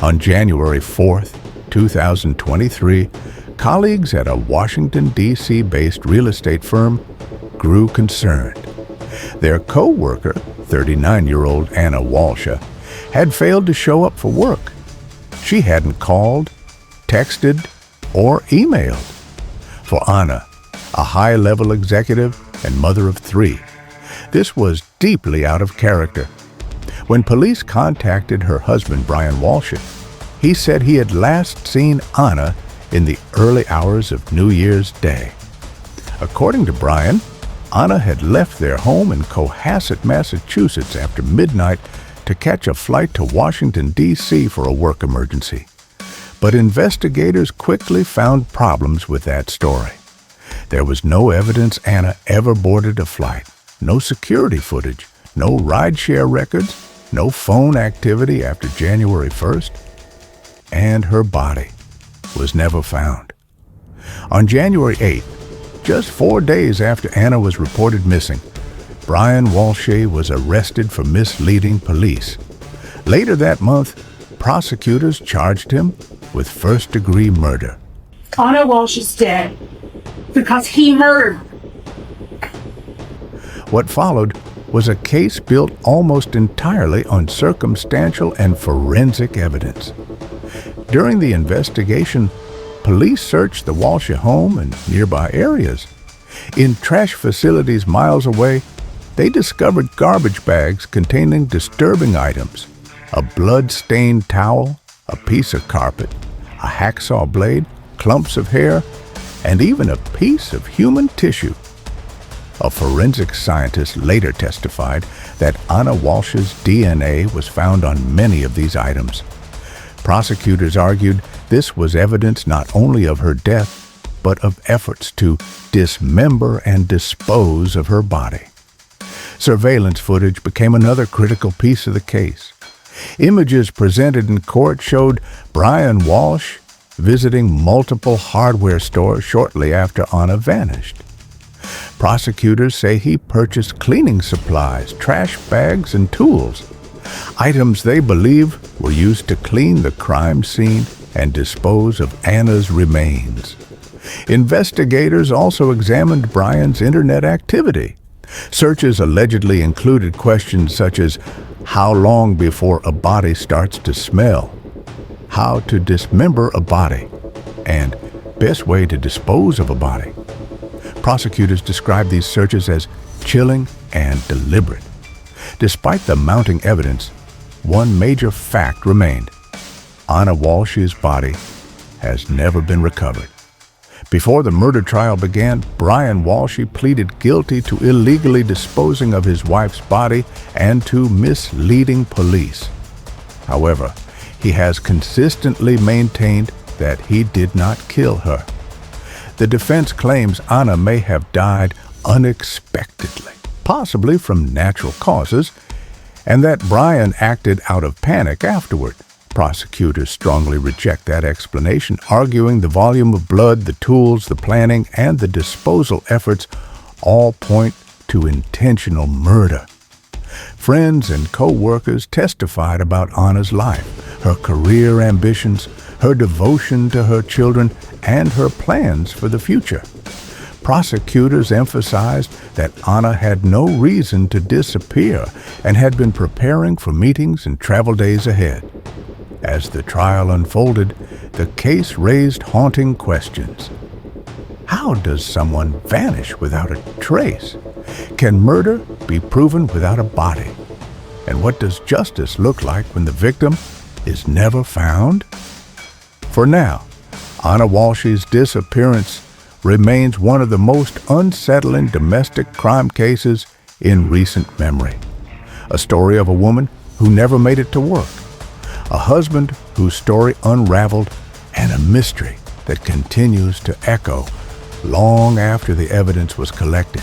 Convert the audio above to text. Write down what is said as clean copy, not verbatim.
On January 4th, 2023, colleagues at a Washington, D.C.-based real estate firm grew concerned. Their co-worker, 39-year-old Anna Walsh, had failed to show up for work. She hadn't called, texted, or emailed. For Anna, a high-level executive and mother of 3, this was deeply out of character. When police contacted her husband, Brian Walshe, he said he had last seen Anna in the early hours of New Year's Day. According to Brian, Anna had left their home in Cohasset, Massachusetts after midnight to catch a flight to Washington, D.C. for a work emergency. But investigators quickly found problems with that story. There was no evidence Anna ever boarded a flight, no security footage, no rideshare records, no phone activity after January 1st, and her body was never found. On January 8th, just 4 days after Anna was reported missing, Brian Walshe was arrested for misleading police. Later that month, prosecutors charged him with first-degree murder. Anna Walsh is dead because he murdered her. What followed was a case built almost entirely on circumstantial and forensic evidence. During the investigation, police searched the Walshe home and nearby areas. In trash facilities miles away, they discovered garbage bags containing disturbing items: a blood-stained towel, a piece of carpet, a hacksaw blade, clumps of hair, and even a piece of human tissue. A forensic scientist later testified that Anna Walsh's DNA was found on many of these items. Prosecutors argued this was evidence not only of her death, but of efforts to dismember and dispose of her body. Surveillance footage became another critical piece of the case. Images presented in court showed Brian Walsh visiting multiple hardware stores shortly after Anna vanished. Prosecutors say he purchased cleaning supplies, trash bags, and tools, items they believe were used to clean the crime scene and dispose of Anna's remains. Investigators also examined Brian's internet activity. Searches allegedly included questions such as how long before a body starts to smell, how to dismember a body, and best way to dispose of a body. Prosecutors described these searches as chilling and deliberate. Despite the mounting evidence, one major fact remained: Anna Walsh's body has never been recovered. Before the murder trial began, Brian Walshe pleaded guilty to illegally disposing of his wife's body and to misleading police. However, he has consistently maintained that he did not kill her. The defense claims Anna may have died unexpectedly, possibly from natural causes, and that Brian acted out of panic afterward. Prosecutors strongly reject that explanation, arguing the volume of blood, the tools, the planning, and the disposal efforts all point to intentional murder. Friends and co-workers testified about Anna's life, her career ambitions, her devotion to her children, and her plans for the future. Prosecutors emphasized that Anna had no reason to disappear and had been preparing for meetings and travel days ahead. As the trial unfolded, the case raised haunting questions. How does someone vanish without a trace? Can murder be proven without a body? And what does justice look like when the victim is never found? For now, Anna Walsh's disappearance remains one of the most unsettling domestic crime cases in recent memory. A story of a woman who never made it to work, a husband whose story unraveled, and a mystery that continues to echo long after the evidence was collected.